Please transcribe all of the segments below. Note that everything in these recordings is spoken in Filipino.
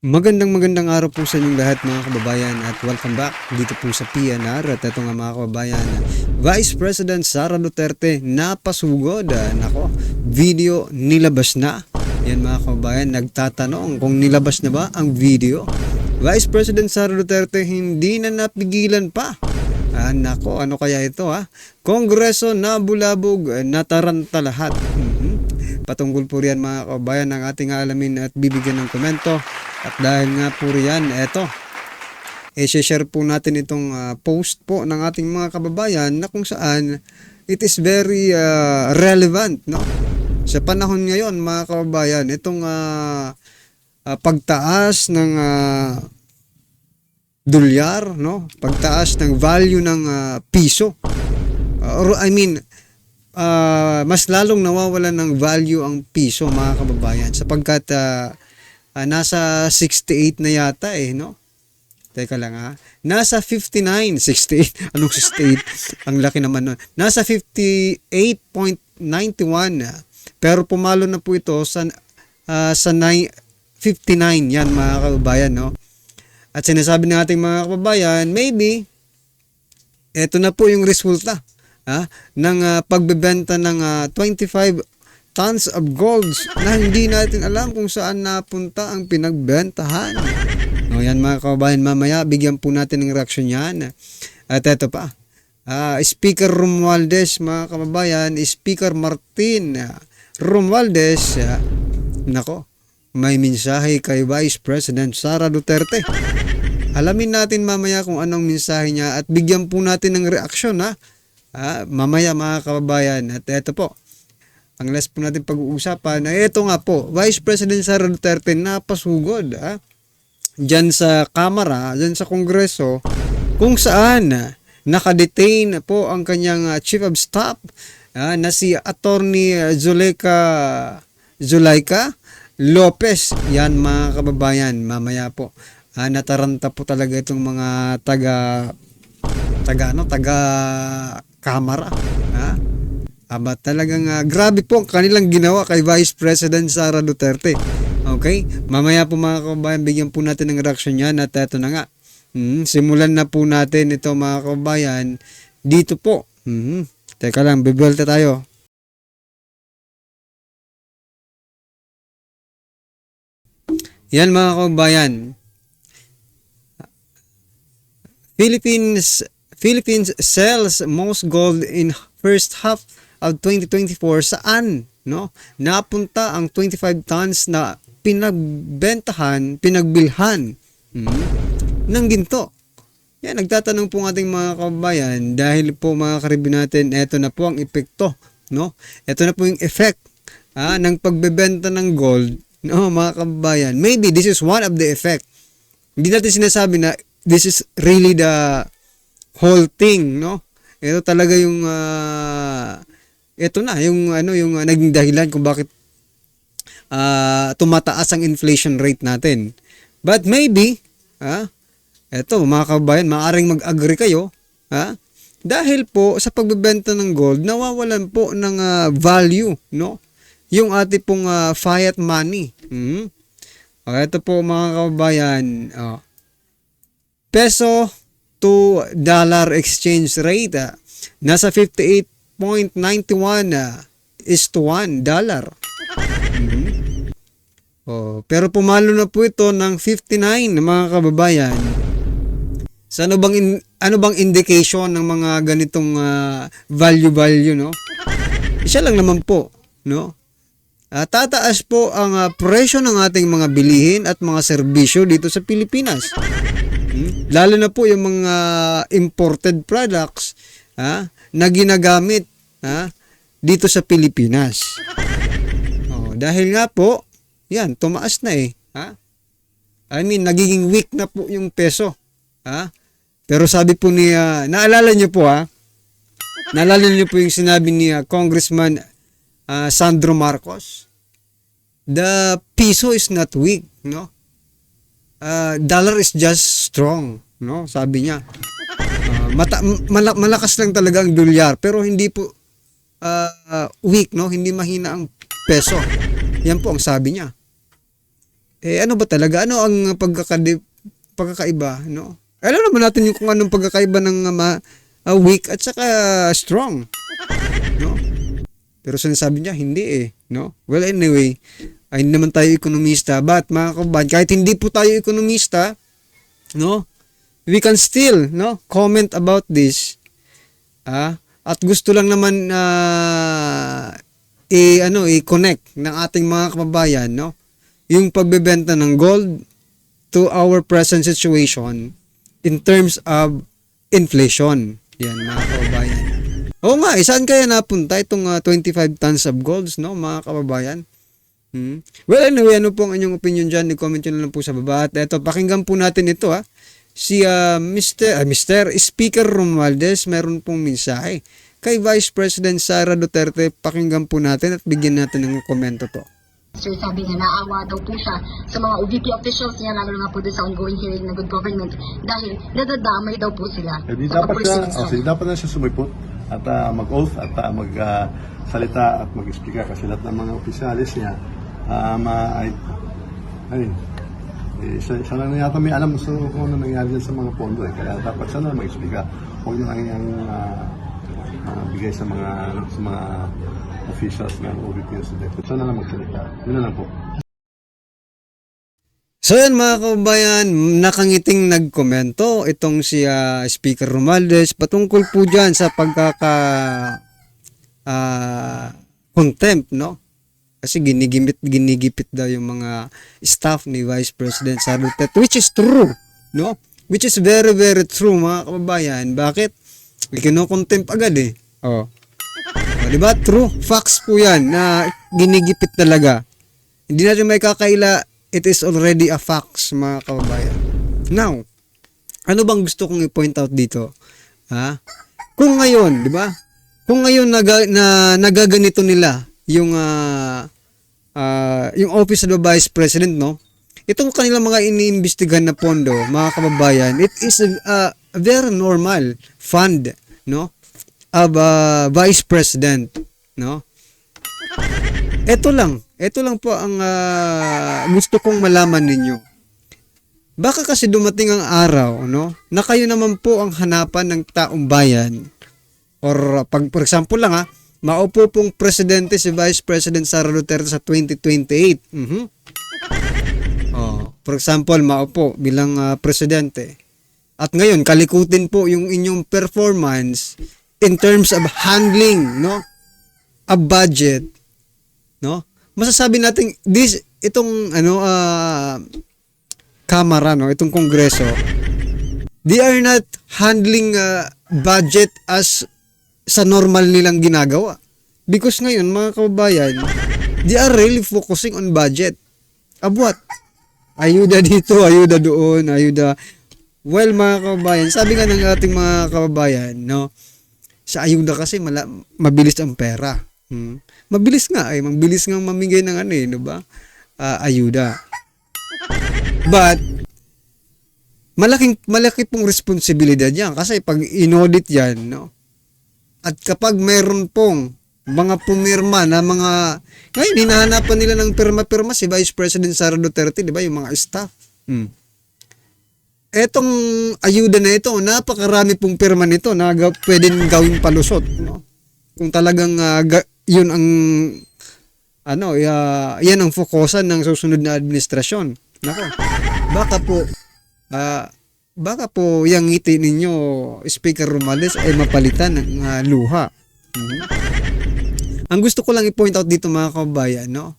Magandang araw po sa inyong lahat mga kababayan at welcome back dito po sa PNR. At ito nga mga kababayan, Vice President Sara Duterte napasugod. Nako, video nilabas na. Yan mga kababayan, nagtatanong kung nilabas na ba ang video. Vice President Sara Duterte hindi na napigilan pa. Nako, ano kaya ito Kongreso nabulabog, nataranta lahat. Patungkol po riyan mga kababayan ang ating alamin at bibigyan ng komento. At dahil nga po riyan, eto, share po natin itong post po ng ating mga kababayan na kung saan it is very relevant, no? Sa panahon ngayon mga kababayan, itong pagtaas ng dolyar, no? Pagtaas ng value ng piso. Mas lalong nawawalan ng value ang piso mga kababayan sapagkat nasa 68 na yata no? Teka lang Nasa 59, 68. Anong 68? Ang laki naman nun. Nasa 58.91. Pero pumalo na po ito sa 59 yan mga kababayan, no? At sinasabi ng ating mga kababayan, maybe ito na po yung resulta ng pagbebenta ng 25 tons of gold na hindi natin alam kung saan napunta ang pinagbentahan. Yan mga kababayan, mamaya bigyan po natin ng reaksyon yan. At ito pa, Speaker Romualdez mga kababayan, Speaker Martin Romualdez, nako, may mensahe kay Vice President Sara Duterte. Alamin natin mamaya kung anong mensahe niya at bigyan po natin ng reaksyon mamaya mga kababayan. At ito po, ang last po natin pag-uusapan ay ito nga po, Vice President Sara Duterte napasugod dyan sa Kamara, dyan sa Kongreso, kung saan nakadetain po ang kanyang Chief of Staff na si Attorney Zulaika Lopez. Yan mga kababayan, mamaya po nataranta po talaga itong mga taga Kamara. Aba talagang grabe po ang kanilang ginawa kay Vice President Sara Duterte. Okay? Mamaya po mga kababayan, bigyan po natin ng reaksyon yan. At ito na nga. Simulan na po natin ito mga kababayan. Dito po. Teka lang, bibelta tayo. Yan mga kababayan. Philippines sells most gold in first half of 2024. Saan napunta ang 25 tons na pinagbilhan ng ginto? Yan, nagtatanong po ng ating mga kababayan dahil po mga karibin natin, eto na po ang epekto, no? Eto na po yung effect ng pagbebenta ng gold, no, mga kababayan. Maybe this is one of the effect. Hindi natin sinasabi na this is really the whole thing, no? Ito talaga yung ito na yung naging dahilan kung bakit tumataas ang inflation rate natin. But maybe ito mga kababayan, maaaring mag-agree kayo dahil po sa pagbebenta ng gold nawawalan po ng value, no? Yung ating pong fiat money. Ito po mga kababayan, peso to dollar exchange rate nasa 58.91 is to $1. Pero pumalo na po ito ng 59 mga kababayan. So ano bang indication ng mga ganitong value, no? Isa lang naman po, no? Tataas po ang presyo ng ating mga bilihin at mga serbisyo dito sa Pilipinas. Lalo na po yung mga imported products na ginagamit dito sa Pilipinas. Dahil nga po, yan, tumaas na nagiging weak na po yung peso. Pero sabi po naalala niyo po yung sinabi ni Congressman Sandro Marcos, the peso is not weak, no? Dollar is just strong, no? Sabi niya. Malakas lang talaga ang dolyar pero hindi po weak, no? Hindi mahina ang peso. Yan po ang sabi niya. ano ba talaga? Ano ang pagkakaiba, no? Alam naman natin yung kung anong pagkakaiba ng weak at saka strong, no? Pero sinasabi niya, hindi no? Well, anyway, ay hindi naman tayo ekonomista. But, mga kababayan, kahit hindi po tayo ekonomista, no? We can still, no? Comment about this. At gusto lang naman i-connect ng ating mga kababayan, no? Yung pagbebenta ng gold to our present situation in terms of inflation. Yan, mga kababayan. Oo nga, saan kaya napunta itong 25 tons of golds, no, mga kababayan? Well, anyway, ano po ang inyong opinion dyan? I-comment nyo na lang po sa baba. At eto, pakinggan po natin ito, si Mr. Speaker Romualdez, meron pong mensahe kay Vice President Sara Duterte. Pakinggan po natin at bigyan natin ng komento to. Sir, sabi niya, naawa daw po siya sa mga OVP officials niya, lalo nga po doon sa ongoing hearing ng good government dahil nadadamay daw po sila sa dapat dapat na siya sumipot at mag-oath at magsalita at mag-explica kasi lahat ng mga opisyalis niya siya lang yata may alam kung ano nangyari dyan sa mga pondo kaya dapat siya na mag-explica. Huwag na lang yung bigay sa mga officials ng OVP o SEDEC. Siya na lang magsalita. Yun na lang po. So yan, mga kababayan, nakangiting nagkomento itong si Speaker Romualdez patungkol po dyan sa contempt, no? Kasi ginigipit daw yung mga staff ni Vice President Sara Duterte, which is true, no? Which is very, very true, mga kababayan. Bakit? Kino-contempt agad diba? True. Facts po yan na ginigipit talaga. Hindi natin may kakaila. It is already a facts, mga kababayan. Now, ano bang gusto kong i-point out dito? Kung ngayon, di ba? Kung ngayon nagaganito nila yung Office of the Vice President, no? Itong kanilang mga iniimbestigahan na pondo, mga kababayan, it is a very normal fund, no? Of Vice President, no? Ito lang po ang gusto kong malaman ninyo. Baka kasi dumating ang araw, no, na kayo naman po ang hanapan ng taong bayan. Or for example lang maupo pong presidente si Vice President Sara Duterte sa 2028. For example, maupo bilang presidente. At ngayon kalikutin po yung inyong performance in terms of handling, no, a budget, no, masasabi natin itong kamara, no, itong kongreso, they are not handling budget as sa normal nilang ginagawa, because ngayon, mga kababayan, they are really focusing on budget. What? Ayuda dito, ayuda doon, ayuda. Well, mga kababayan, sabi nga ng ating mga kababayan, no, sa ayuda kasi mabilis ang pera. Mabilis nga mabilis nga mamigay ng no ba? Ayuda. But malaki pong responsibilidad yan kasi pag inaudit yan, no? At kapag mayroon pong mga pumirma na mga ngayon hinahanapan nila ng pirma-pirma si Vice President Sara Duterte, di ba, yung mga staff. Etong ayuda na ito, napakarami pong pirma nito na pwedeng gawing palusot, no? Kung talagang yun ang yan ang fokusan ng susunod na administrasyon. Nako. Baka po yung ngiti ninyo, Speaker Romualdez, ay mapalitan ng luha. Ang gusto ko lang i-point out dito, mga kababayan, no?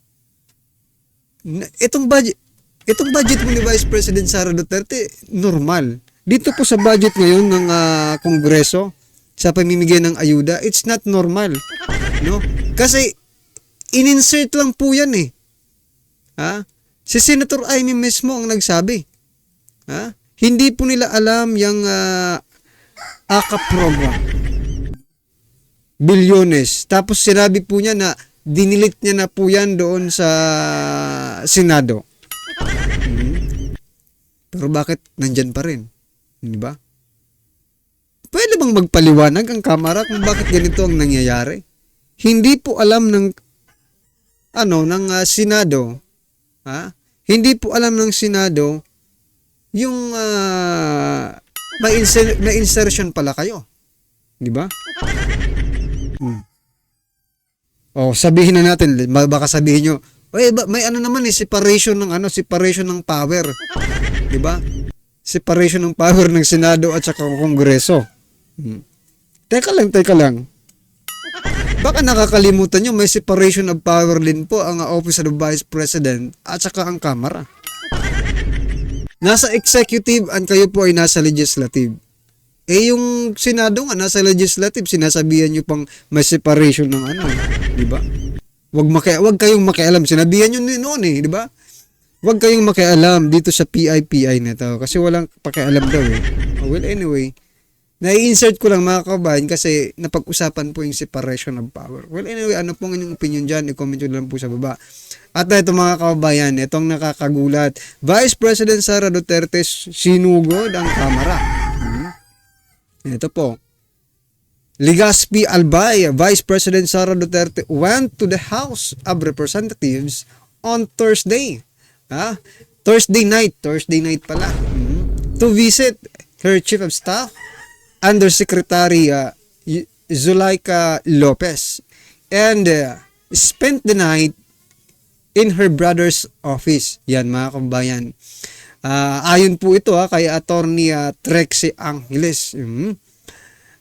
Itong budget mo ni Vice President Sara Duterte, normal. Dito po sa budget ngayon ng Kongreso, sa pamimigay ng ayuda, it's not normal. No? Kasi, in-insert lang po yan Si Senator Amy mismo ang nagsabi. Hindi po nila alam yung AKA program. Bilyones. Tapos sinabi po niya na dinilit niya na po yan doon sa Senado. Pero bakit nandyan pa rin? Di ba? Pwede bang magpaliwanag ang Kamara kung bakit ganito ang nangyayari? Hindi po alam ng Senado, hindi po alam ng Senado yung may insertion pala kayo. Di ba? O, sabihin na natin, baka sabihin nyo, may ano naman separation ng power. Di ba? Separation ng power ng Senado at saka Kongreso. Teka lang. Baka nakakalimutan nyo, may separation of power din po ang Office of the Vice President at saka ang Kamara. Nasa executive at kayo po ay nasa legislative. Yung Senado nga nasa legislative, sinasabihan nyo pang may separation ng di ba? Wag kayong makialam. Sinabihan nyo noon di ba? Wag kayong makialam dito sa PIPI na to kasi walang pakialam daw Well, anyway, nai-insert ko lang mga kabayan kasi napag-usapan po yung separation of power. Well, anyway, ano pong inyong opinion dyan? I-comment nyo lang po sa baba. At ito mga kabayan, itong nakakagulat. Vice President Sara Duterte sinugod ang Kamara. Ito po. Legazpi Albay, Vice President Sara Duterte went to the House of Representatives on Thursday. Thursday night pala. To visit her Chief of Staff, Undersecretary Zuleika Lopez, and spent the night in her brother's office. Yan mga kabayan. Ayon po ito kay Attorney Trixie Angeles.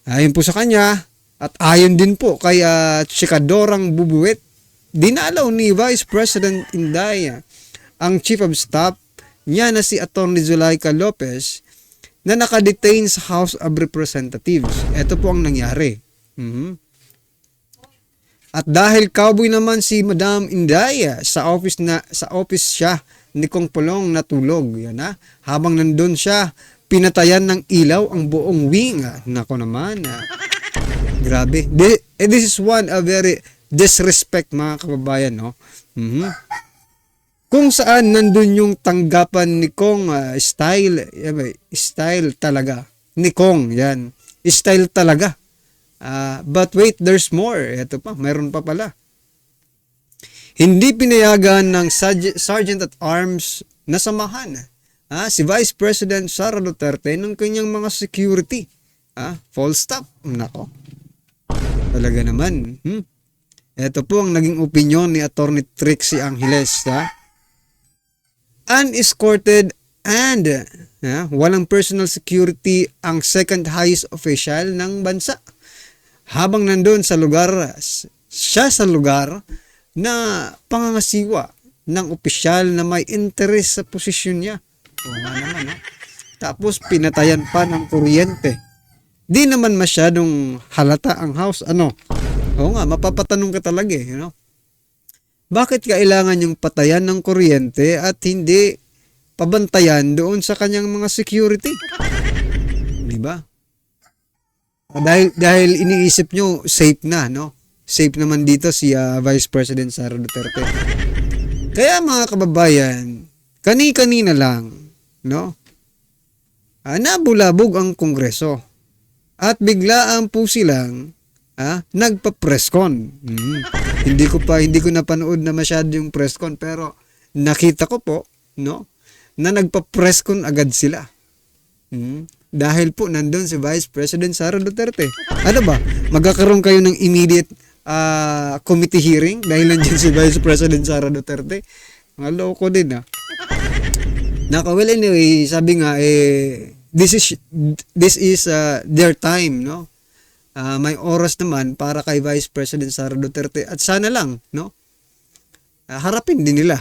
Ayon po sa kanya at ayon din po kay Chikadorang Bubuet, dinalaw ni Vice President Inday ang Chief of Staff niya na si Attorney Zuleika Lopez na nakadetain sa House of Representatives. Ito po ang nangyari. At dahil cowboy naman si Madam Inday sa office siya ni Kong Pulong natulog. Yan habang nandun siya, pinatayan ng ilaw ang buong wing. Nako naman. Grabe. This is one a very disrespect mga kababayan, no? Kung saan nandun yung tanggapan ni Kong style talaga. Ni Kong, yan. Style talaga. But wait, there's more. Ito pa, mayroon pa pala. Hindi pinayagan ng Sergeant at Arms na samahan si Vice President Sara Duterte ng kanyang mga security. Full stop. Nako. Talaga naman. Ito po ang naging opinion ni Attorney Trixie Angeles. Unescorted and walang personal security ang second highest official ng bansa. Habang nandun sa lugar, siya sa lugar na pangangasiwa ng opisyal na may interest sa posisyon niya. Naman, Tapos pinatayan pa ng kuryente. Di naman masyadong halata ang house. Mapapatanong ka talaga Bakit kailangan yung patayan ng kuryente at hindi pabantayan doon sa kanyang mga security? Di ba? Dahil iniisip nyo safe na, Safe naman dito si Vice President Sara Duterte. Kaya mga kababayan, kani-kanina lang, nabulabog ang Kongreso. At biglaan po silang nagpa-presscon. Hindi ko napanood na masyado yung presscon pero nakita ko po, na nagpa-presscon agad sila. Dahil po nandun si Vice President Sara Duterte. Ano ba? Magkakaroon kayo ng immediate committee hearing dahil nandiyan si Vice President Sara Duterte. Maloko din well anyway, sabi nga this is their time, may oras naman para kay Vice President Sara Duterte at sana lang, harapin din nila,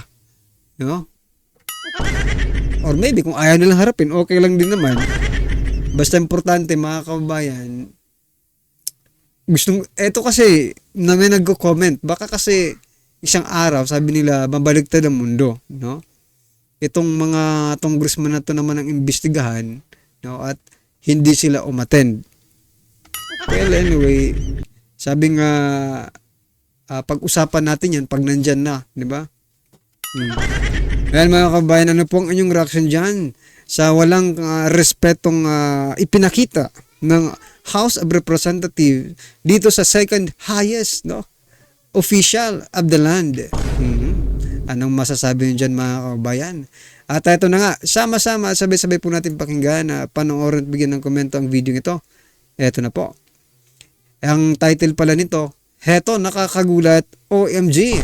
or maybe kung ayaw nilang harapin, okay lang din naman. Basta importante mga kababayan, eto kasi na may nagko-comment, baka kasi isang araw sabi nila mabaliktad ang mundo, itong mga congressman na to naman ang imbestigahan, at hindi sila umattend. Well anyway, sabi nga pag-usapan natin yan pag nandyan na, di ba? Well mga kababayan, ano po ang inyong reaction dyan sa walang respetong ipinakita ng House of Representatives dito sa second highest official of the land? Anong masasabi nyo dyan mga kababayan? At ito na nga, sama-sama at sabay-sabay po natin pakinggan na panoorin at bigyan ng komento ang video ito. Ito na po. Ang title pala nito, Heto nakakagulat, OMG.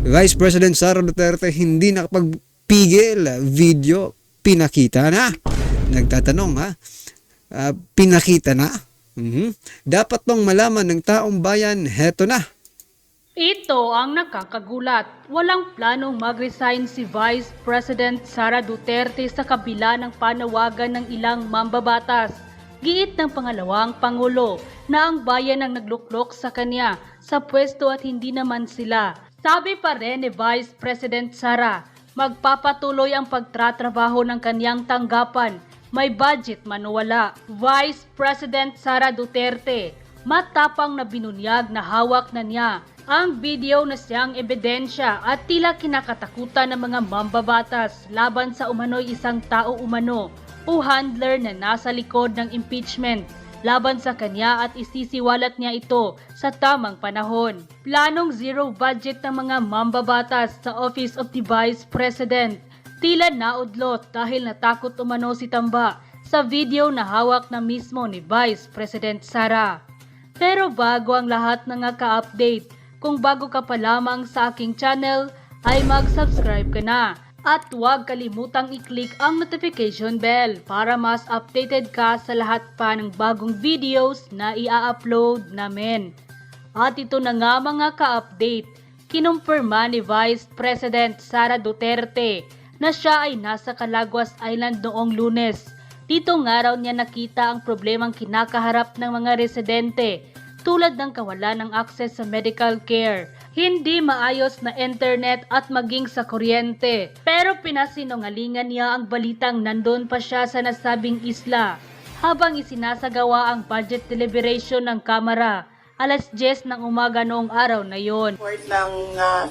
Vice President Sara Duterte hindi nakapagpigil, video pinakita na. Nagtatanong ha, pinakita na. Dapat bang malaman ng taong bayan, heto na. Ito ang nakakagulat. Walang planong mag-resign si Vice President Sara Duterte sa kabila ng panawagan ng ilang mambabatas. Giit ng pangalawang Pangulo na ang bayan ang nagluklok sa kanya sa pwesto at hindi naman sila. Sabi pa rin ni Vice President Sara, magpapatuloy ang pagtatrabaho ng kanyang tanggapan. May budget man o wala. Vice President Sara Duterte, matapang na binunyag na hawak na niya ang video na siyang ebidensya at tila kinakatakutan ng mga mambabatas laban sa umano'y isang tao umano o handler na nasa likod ng impeachment laban sa kanya at isisiwalat niya ito sa tamang panahon. Planong zero budget ng mga mambabatas sa Office of the Vice President. Tila naudlot dahil natakot umano si Tamba sa video na hawak na mismo ni Vice President Sara. Pero bago ang lahat ng ka-update, kung bago ka pa lamang sa aking channel, ay mag-subscribe ka na. At huwag kalimutang i-click ang notification bell para mas updated ka sa lahat pa ng bagong videos na i-upload namin. At ito na nga mga ka-update, kinumpirma ni Vice President Sara Duterte na siya ay nasa Calaguas Island noong Lunes. Dito nga raw niya nakita ang problemang kinakaharap ng mga residente tulad ng kawalan ng access sa medical care, hindi maayos na internet at maging sa kuryente. Pero pinasinungalingan niya ang balitang nandun pa siya sa nasabing isla habang isinasagawa ang budget deliberation ng Kamara. Alas 10 ng umaga noong araw na yon. Report ng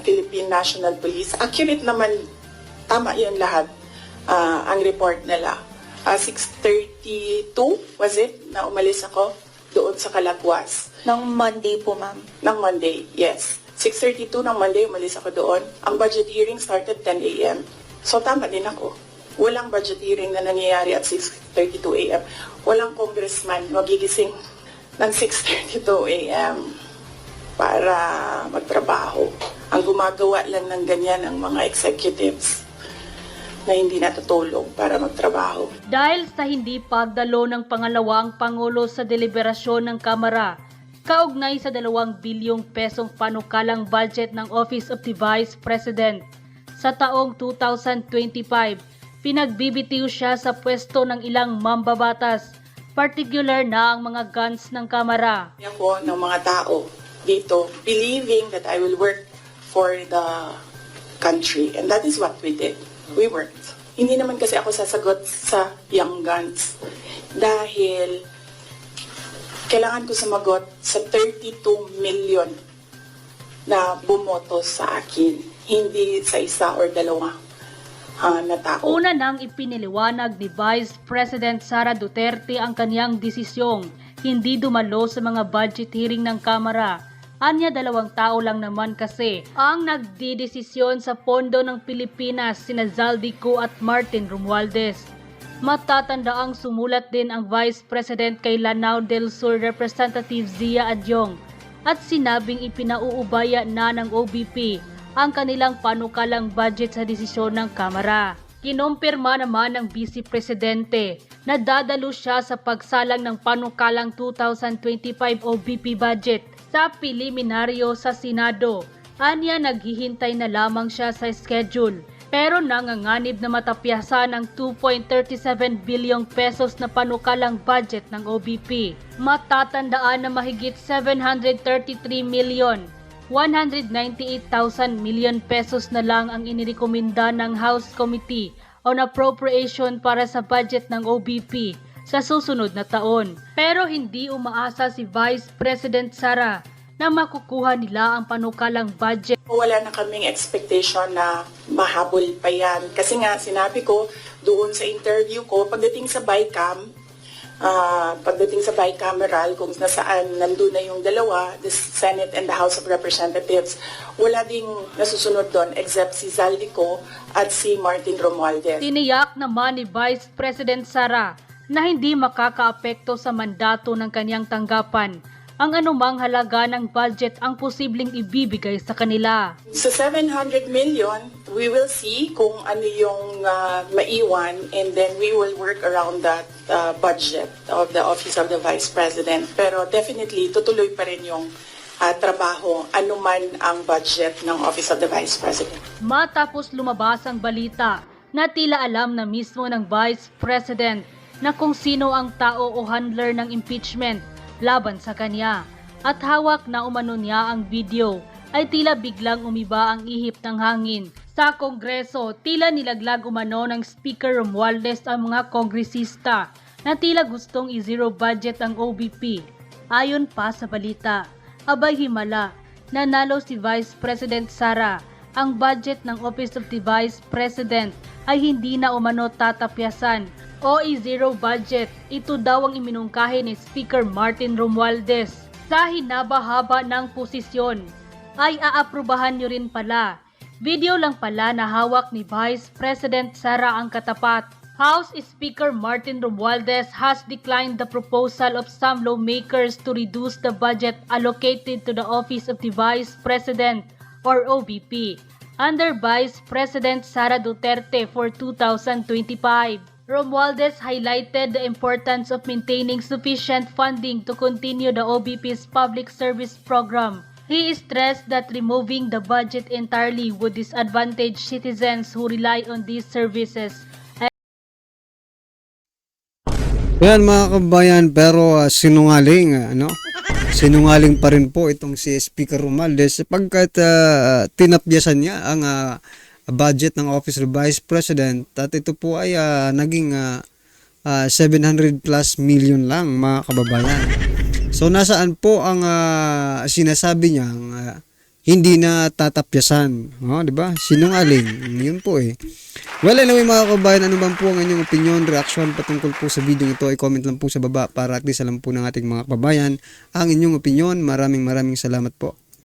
Philippine National Police, accurate naman, tama yun lahat, ang report nila. 6:32 was it na umalis ako doon sa Calaguas. Ng Monday po, ma'am. Ng Monday, yes. 6:32 ng Monday, umalis ako doon. Ang budget hearing started 10 a.m. So tama din ako. Walang budget hearing na nangyayari at 6:32 a.m. Walang congressman magigising ng 6:32 a.m. para magtrabaho. Ang gumagawa lang ng ganyan ang mga executives na hindi natutulog para magtrabaho. Dahil sa hindi pagdalo ng pangalawang Pangulo sa deliberasyon ng Kamara, kaugnay sa 2 bilyong pesong panukalang budget ng Office of the Vice President sa taong 2025, pinagbibitiw siya sa pwesto ng ilang mambabatas, particular na ang mga guns ng Kamara. Ako ng mga tao dito believing that I will work for the country, and that is what we did. We worked. Hindi naman kasi ako sasagot sa young guns dahil kailangan ko sumagot sa 32 million na bumoto sa akin, hindi sa isa or dalawa na tao. Una nang ipiniliwanag ni Vice President Sara Duterte ang kanyang desisyong hindi dumalo sa mga budget hearing ng Kamara. Anya 2 tao lang naman kasi ang nagdidesisyon sa pondo ng Pilipinas, sina Zaldico at Martin Romualdez. Matatandaang sumulat din ang Vice President kay Lanao del Sur Representative Zia Adyong at sinabing ipinauubaya na ng OBP ang kanilang panukalang budget sa desisyon ng Kamara. Kinumpirma naman ng Vice Presidente na dadalo siya sa pagsalang ng panukalang 2025 OBP budget sa preliminaryo sa Senado. Anya naghihintay na lamang siya sa schedule pero nanganganib na matapyasan ang 2.37 bilyong pesos na panukalang budget ng OBP. Matatandaan na mahigit 733 million 198,000 million pesos na lang ang inirekomenda ng House Committee on Appropriation para sa budget ng OBP sa susunod na taon. Pero hindi umaasa si Vice President Sara na makukuha nila ang panukalang budget. Wala na kaming expectation na mahabol pa yan. Kasi nga, sinabi ko doon sa interview ko, pagdating sa BICAM, pagdating sa bicameral, kung nasaan nandun na yung dalawa, the Senate and the House of Representatives, wala ding nasusunod doon except si Zaldico at si Martin Romualdez. Tiniyak naman ni Vice President Sara na hindi makakaapekto sa mandato ng kanyang tanggapan ang anumang halaga ng budget ang posibleng ibibigay sa kanila. Sa 700 million, we will see kung ano yung maiwan, and then we will work around that budget of the Office of the Vice President. Pero definitely, tutuloy pa rin yung trabaho, anuman ang budget ng Office of the Vice President. Matapos lumabas ang balita na tila alam na mismo ng Vice President na kung sino ang tao o handler ng impeachment laban sa kanya at hawak na umano niya ang video, ay tila biglang umiba ang ihip ng hangin. Sa Kongreso, tila nilaglag umano ng Speaker Romualdez ang mga kongresista na tila gustong i-zero budget ang OBP. Ayon pa sa balita, abay himala, nanalo si Vice President Sara. Ang budget ng Office of the Vice President ay hindi na umano tatapyasan o i-zero budget. Ito daw ang iminungkahi ni Speaker Martin Romualdez. Sa hinaba-haba ng posisyon ay aaprubahan nyo rin pala. Video lang pala na hawak ni Vice President Sara ang katapat. House Speaker Martin Romualdez has declined the proposal of some lawmakers to reduce the budget allocated to the Office of the Vice President or OVP under Vice President Sara Duterte for 2025. Romualdez highlighted the importance of maintaining sufficient funding to continue the OVP's public service program. He stressed that removing the budget entirely would disadvantage citizens who rely on these services. Yan mga kabayan, pero sinungaling, sinungaling pa rin po itong si Speaker Romualdez sapagkat tinapyasan niya ang budget ng Office of Vice President at ito po ay naging 700 plus million lang mga kababayan. So nasaan po ang sinasabi niya hindi na tatapyasan, di ba? Sinungaling, yun po eh. Well, anyway mga kababayan, ano bang po ang inyong opinion, reaction patungkol po sa video ito, ay comment lang po sa baba para at least alam po ng ating mga kababayan ang inyong opinion. Maraming salamat po.